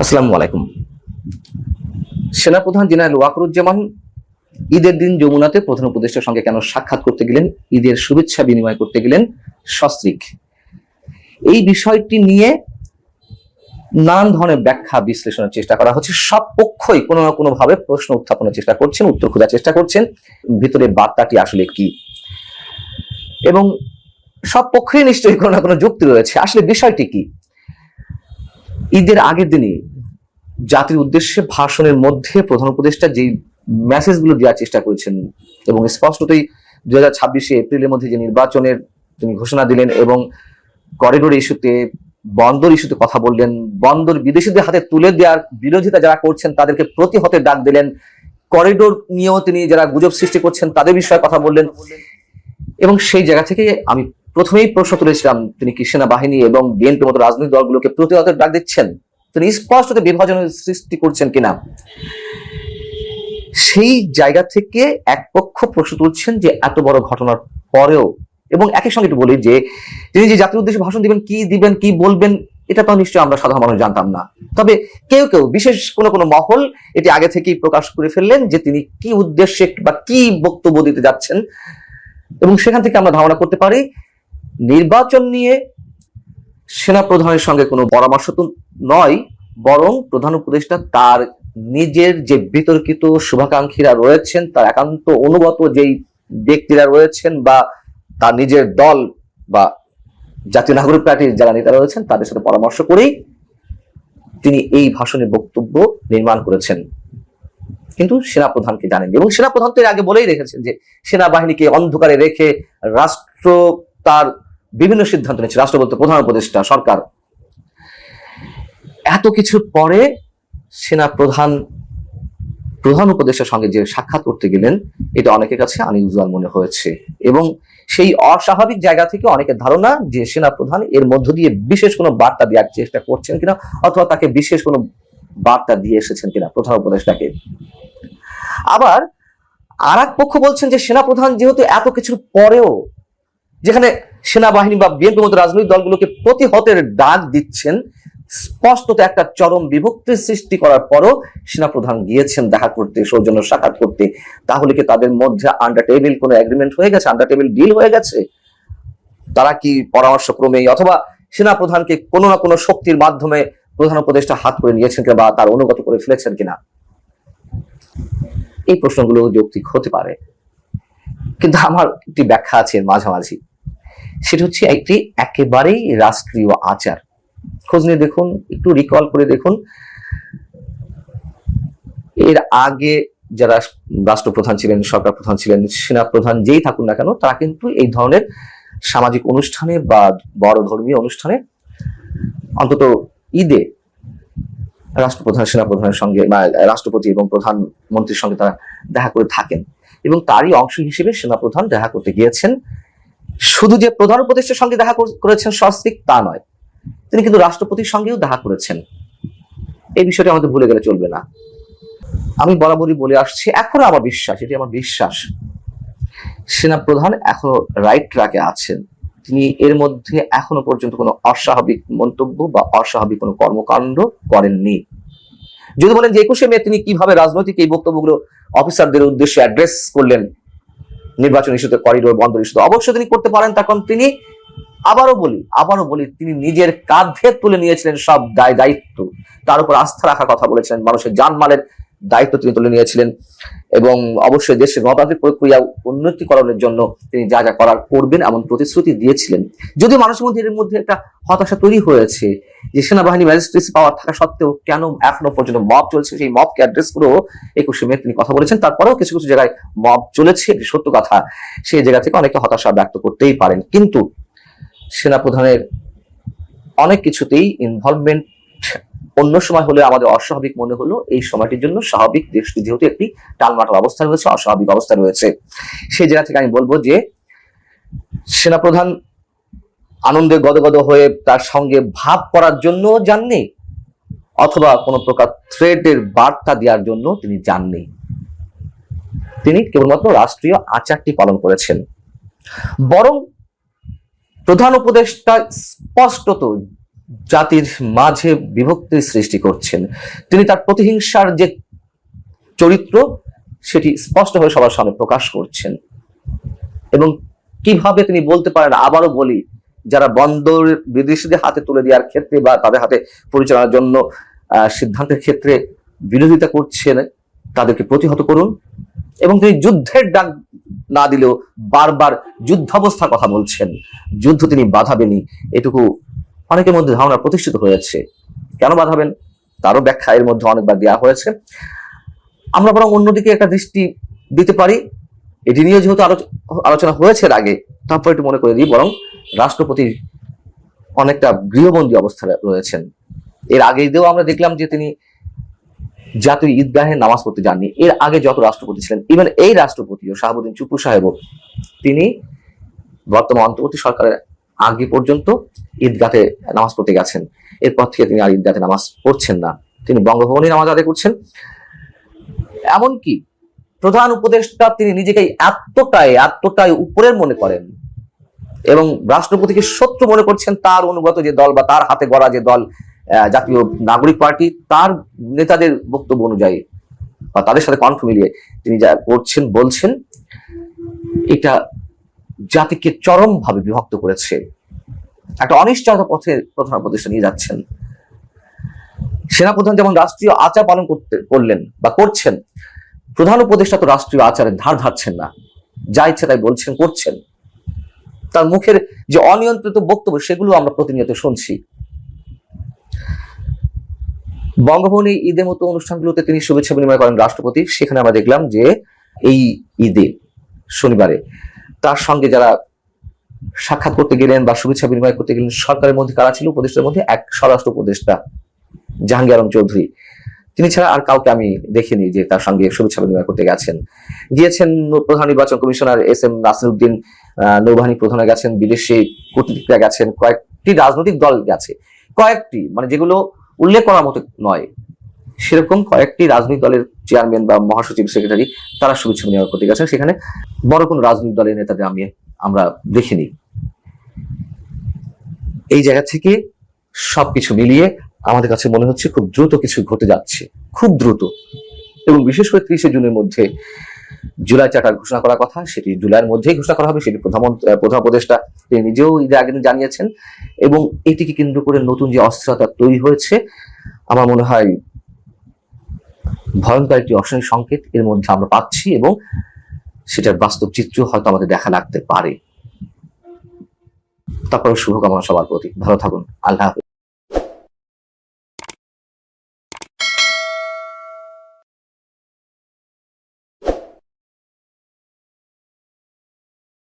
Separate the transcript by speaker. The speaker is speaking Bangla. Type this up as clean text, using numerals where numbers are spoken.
Speaker 1: আসসালামু আলাইকুম। সেনাপ্রধান জেনারেল ওয়াকরুজ্জামান ঈদের দিন যমুনাতে প্রধান উপদেষ্টার সঙ্গে কেন সাক্ষাৎ করতে গেলেন, ঈদের শুভেচ্ছা বিনিময় করতে গেলেন সস্ত্রীক, এই বিষয়টি নিয়ে নানান ধরনের ব্যাখ্যা বিশ্লেষণের চেষ্টা করা হচ্ছে। সব পক্ষই কোনো না কোনো ভাবে প্রশ্ন উত্থাপনের চেষ্টা করছেন, উত্তর খোঁজার চেষ্টা করছেন ভিতরে বার্তাটি আসলে কি, এবং সব পক্ষই নিশ্চয়ই কোনো না কোনো যুক্তি রয়েছে। আসলে বিষয়টি কি? ঈদের আগের দিনই জাতির উদ্দেশ্যে ভাষণের মধ্যে প্রধান উপদেষ্টা যে মেসেজগুলো দেওয়ার চেষ্টা করেছেন এবং স্পষ্টতই 2026 এপ্রিলের মধ্যে যে নির্বাচনের তিনি ঘোষণা দিলেন এবং করিডোর ইস্যুতে, বন্দর ইস্যুতে কথা বললেন, বন্দর বিদেশিদের হাতে তুলে দেওয়ার বিরোধিতা যারা করছেন তাদেরকে প্রতিহতের ডাক দিলেন, করিডোর নিয়েও তিনি যারা গুজব সৃষ্টি করছেন তাদের বিষয়ে কথা বললেন। এবং সেই জায়গা থেকে আমি প্রথমেই প্রশ্ন তুলেছিলাম, তিনি কি সেনাবাহিনী এবং বিএনপির মতো রাজনৈতিক দলগুলোকে প্রতিহতের ডাক দিচ্ছেন? তিনি স্পষ্টত বিভাজনের সৃষ্টি করছেন কিনা? সেই জায়গা থেকে এক পক্ষ প্রশ্ন তুলছেন যে এত বড় ঘটনার পরেও, এবং একই সঙ্গে একটু বলি যে তিনি যে জাতির উদ্দেশ্যে ভাষণ দিবেন কি বলবেন এটা তো নিশ্চয়ই আমরা সাধারণ মানুষ জানতাম না। তবে কেউ কেউ, বিশেষ কোনো মহল এটি আগে থেকেই প্রকাশ করে ফেললেন যে তিনি কি উদ্দেশ্যে বা কি বক্তব্য দিতে যাচ্ছেন, এবং সেখান থেকে আমরা ধারণা করতে পারি নির্বাচন নিয়ে সেনা প্রধানের সঙ্গে কোনো পরামর্শ তো নয়, বরং প্রধান উপদেষ্টা তার নিজের যে বিতর্কিত শুভাকাঙ্ক্ষীরা রয়েছেন, তার একান্ত অনুগত যেই ব্যক্তিরা রয়েছেন বা তার নিজের দল বা জাতীয় নাগরিক পার্টির যারা নেতা রয়েছেন তাদের সাথে পরামর্শ করেই তিনি এই ভাষণের বক্তব্য নির্মাণ করেছেন। কিন্তু সেনাপ্রধানকে জানেন, এবং সেনাপ্রধান তো এর আগে বলেই রেখেছেন যে সেনাবাহিনীকে অন্ধকারে রেখে রাষ্ট্র তার বিভিন্ন সিদ্ধান্ত নিচ্ছে, রাষ্ট্র বলতে প্রধান উপদেষ্টা, সরকার। এত কিছুর পরে প্রধান উপদেষ্টার সঙ্গে যে সাক্ষাৎ করতে গেলেন এটা অনেকের কাছে আনইউজুয়াল মনে হয়েছে, এবং সেই অস্বাভাবিক জায়গা থেকে অনেকের ধারণা যে সেনাপ্রধান এর মধ্য দিয়ে বিশেষ কোনো বার্তা দেওয়ার চেষ্টা করছেন কিনা, অথবা তাকে বিশেষ কোনো বার্তা দিয়ে এসেছেন কিনা প্রধান উপদেষ্টাকে। আবার আর এক পক্ষ বলছেন যে সেনাপ্রধান যেহেতু এত কিছুর পরেও, যেখানে সেনাবাহিনী বা বিএনপির মতো রাজনৈতিক দলগুলোকে প্রতিহতের ডাক দিচ্ছেন, স্পষ্টত একটা চরম বিভক্তির সৃষ্টি করার পরও সেনাপ্রধান গিয়েছেন দেখা করতে, সৌজন্য সাক্ষাৎ করতে, তাহলে কি তাদের মধ্যে আন্ডার টেবিল কোনো এগ্রিমেন্ট হয়ে গেছে, আন্ডার টেবিল ডিল হয়ে গেছে? তারা কি পরামর্শক্রমেই অথবা সেনাপ্রধানকে কোনো না কোনো শক্তির মাধ্যমে প্রধান উপদেষ্টা হাত করে নিয়েছেন কিনা বা তার অনুগত করে ফেলেছেন কিনা? এই প্রশ্নগুলো যৌক্তিক হতে পারে, কিন্তু আমার একটি ব্যাখ্যা আছে মাঝামাঝি। সেটা হচ্ছে একটি একেবারেই রাষ্ট্রীয় আচার। খোঁজ নিয়ে দেখুন, একটু রিকল করে দেখুন, এর আগে যারা রাষ্ট্রপ্রধান ছিলেন, সরকার প্রধান ছিলেন, সেনাপ্রধান যেই থাকুন না কেন, তারা কিন্তু এই ধরনের সামাজিক অনুষ্ঠানে বা বড় ধর্মীয় অনুষ্ঠানে, অন্তত ঈদে, রাষ্ট্রপ্রধান সেনাপ্রধানের সঙ্গে বা রাষ্ট্রপতি এবং প্রধানমন্ত্রীর সঙ্গে তারা দেখা করে থাকেন, এবং তারই অংশ হিসেবে সেনাপ্রধান দেখা করতে গিয়েছেন। শুধু যে প্রধান উপদেষ্টার সঙ্গে দেখা করেছেন সস্ত্রীক তা নয়, তিনি কিন্তু রাষ্ট্রপতির সঙ্গেও দেখা করেছেন। এই বিষয়টি আমাদের ভুলে গেলে চলবে না। আমি বরাবরই বলে আসছি, এখনো আমার বিশ্বাস, এটি আমার বিশ্বাস, সেনাপ্রধান এখনো রাইট ট্র্যাকে আছেন। তিনি এর মধ্যে এখনো পর্যন্ত কোনো অস্বাভাবিক মন্তব্য বা অস্বাভাবিক কোনো কর্মকাণ্ড করেননি। যদি বলেন যে 21শে মে তিনি কিভাবে রাজনৈতিক এই বক্তব্যগুলো অফিসারদের উদ্দেশ্যে অ্যাড্রেস করলেন, নির্বাচন ইস্যুতে, করিডোর, বন্দর ইস্যুতে, অবশ্যই তিনি করতে পারেন। তখন তিনি আবারও বলি তিনি নিজের কাঁধে তুলে নিয়েছিলেন সব দায়িত্ব, তার উপর আস্থা রাখার কথা বলেছিলেন, মানুষের জানমালের দায়িত্ব তিনি তুলে নিয়েছিলেন, এবং অবশ্যই দেশের গণতান্ত্রিক প্রক্রিয়া উন্নতিকরণের জন্য তিনি যা যা করার করবেন এমন প্রতিশ্রুতি দিয়েছিলেন। যদিও মানুষের মধ্যে এর মধ্যে একটা হতাশা তৈরি হয়েছে যে সেনাবাহিনী ম্যাজিস্ট্রেসি পাওয়ার থাকা সত্ত্বেও কেন এখনো পর্যন্ত মব চলছে, সেই মবকে অ্যাড্রেস করেও 21শে মে তিনি কথা বলেছেন। তারপরেও কিছু কিছু জায়গায় মব চলেছে, এটি সত্য কথা, সেই জায়গা থেকে অনেকে হতাশা ব্যক্ত করতেই পারেন। কিন্তু সেনাপ্রধানের অনেক কিছুতেই ইনভলভমেন্ট অন্য সময় হলে আমাদের অস্বাভাবিক মনে হলো, এই সময়টির জন্য স্বাভাবিক, দেশটি যেহেতু একটি টালমাটাল অবস্থা রয়েছে, অস্বাভাবিক অবস্থা রয়েছে, সেই জায়গা থেকে আমি বলবো যে সেনাপ্রধান আনন্দে গদগদ হয়ে তার সঙ্গে ভাব করার জন্য যাননি, অথবা কোনো প্রকার থ্রেটের বার্তা দেওয়ার জন্য তিনি যাননি। তিনি কেবলমাত্র রাষ্ট্রীয় আচারটি পালন করেছেন। বরং প্রধান উপদেষ্টা স্পষ্টত জাতির মাঝে বিভক্তির সৃষ্টি করছেন। তিনি তার প্রতিহিংসার যে চরিত্র সেটি স্পষ্টভাবে সবার সামনে প্রকাশ করছেন। এবং কিভাবে তিনি বলতে পারেন, আবারও বলি, যারা বন্দর বিদেশিদের হাতে তুলে দেওয়ার ক্ষেত্রে বা তাদের হাতে পরিচালনার জন্য সিদ্ধান্তের ক্ষেত্রে বিরোধিতা করছেন, তাদেরকে প্রতিহত করুন। এবং তিনি যুদ্ধের ডাক না দিলেও বারবার যুদ্ধাবস্থার কথা বলছেন, যুদ্ধ তিনি বাধাবেনই, এটুকু অনেকের মধ্যে ধারণা প্রতিষ্ঠিত হয়েছে। কেন বাধাবেন তারও ব্যাখ্যা এর মধ্যে অনেকবার দেওয়া হয়েছে। আমরা বরং অন্যদিকে একটা দৃষ্টি দিতে পারি, এটি নিয়ে যেহেতু আলোচনা হয়েছে এর আগে, তারপর একটু মনে করে দিই, বরং রাষ্ট্রপতি অনেকটা গৃহবন্দী অবস্থায় রয়েছেন। এর আগেও আমরা দেখলাম যে তিনি জাতীয় ঈদগাহে নামাজ পড়তে যাননি। এর আগে যত রাষ্ট্রপতি ছিলেন, ইভেন এই রাষ্ট্রপতিও শাহাবুদ্দিন চুপ্পু সাহেবও, তিনি বর্তমান অন্তর্বর্তী সরকারের আগে পর্যন্ত ঈদগাহে নামাজ পড়তে গেছেন। এরপর থেকে তিনি আর ঈদগাহে নামাজ পড়ছেন না, তিনি বঙ্গভবনে নামাজ আদায় করছেন। এমনকি প্রধান উপদেষ্টা তিনি নিজেকে এতটাই উপরের মনে করেন এবং রাষ্ট্রপতিকে শত্রু মনে করছেন তার অনুগত যে দল বা তার হাতে গড়া যে দল জাতীয় নাগরিক পার্টি, তার নেতাদের বক্তব্য অনুযায়ী বা তাদের সাথে কণ্ঠ মিলিয়ে তিনি যা করছেন বলছেন, এটা জাতিকে চরমভাবে বিভক্ত করেছে, একটা অনিশ্চয়তা পথে প্রধান উপদেষ্টা নিয়ে যাচ্ছেন। সেনাপ্রধান যেমন রাষ্ট্রীয় আচার পালন করলেন বা করছেন, প্রধান উপদেষ্টা তো রাষ্ট্রীয় আচারের ধার ধারছেন না, যা ইচ্ছে তাই বলছেন, করছেন। তার মুখের যে অনিয়ন্ত্রিত বক্তব্য সেগুলো আমরা প্রতিনিয়ত শুনছি। বঙ্গভবনে ঈদের মতো অনুষ্ঠানগুলোতে তিনি শুভেচ্ছা বিনিময় করেন রাষ্ট্রপতি। সেখানে আমরা দেখলাম যে এই ঈদে শনিবারে তার সঙ্গে যারা সাক্ষাৎ করতে গেলেন বা শুভেচ্ছা বিনিময় করতে গেলেন, সরকারের মধ্যে কারা ছিল? উপদেষ্টার মধ্যে এক স্বরাষ্ট্র উপদেষ্টা জাহাঙ্গীর আলম চৌধুরী, তিনি ছাড়া আর কাউকে আমি দেখিনি যে তার সঙ্গে শুভেচ্ছা বিনিময় করতে গিয়েছেন। প্রধান নির্বাচন কমিশনার SM নাসিরউদ্দিন, নৌবাহিনী প্রধান গেছেন, বিদেশি কূটনীতিকরা গেছেন, কয়েকটি রাজনৈতিক দল গেছে, কয়েকটি মানে যেগুলো উল্লেখ করার মতো নয় সেরকম কয়েকটি রাজনৈতিক দলের চেয়ারম্যান বা মহাসচিব, সেক্রেটারি, তারা শুভেচ্ছা বিনিময় করতে গেছেন। সেখানে বড় কোনো রাজনৈতিক দলের নেতাদের আমরা দেখিনি। এই জায়গা থেকে সবকিছু মিলিয়ে আমাদের কাছে মনে হচ্ছে খুব দ্রুত কিছু ঘটে যাচ্ছে, খুব দ্রুত। এবং বিশেষ করে 30শে জুনের মধ্যে জুলাই চার্টার ঘোষণা করার কথা, সেটি জুলাইয়ের মধ্যেই ঘোষণা করা হবে, সেটি প্রধান উপদেষ্টা তিনি নিজেও ঈদের আগে জানিয়েছেন। এবং এটিকে কেন্দ্র করে নতুন যে অস্থিরতা তৈরি হয়েছে, আমার মনে হয় ভয়ঙ্কর একটি অশনি সংকেত এর মধ্যে আমরা পাচ্ছি এবং সেটার বাস্তব চিত্র হয়তো আমাদের দেখা লাগতে পারে। তারপরে শুভকামনা সবার প্রতি, ভালো থাকুন, আল্লাহ হাফেজ।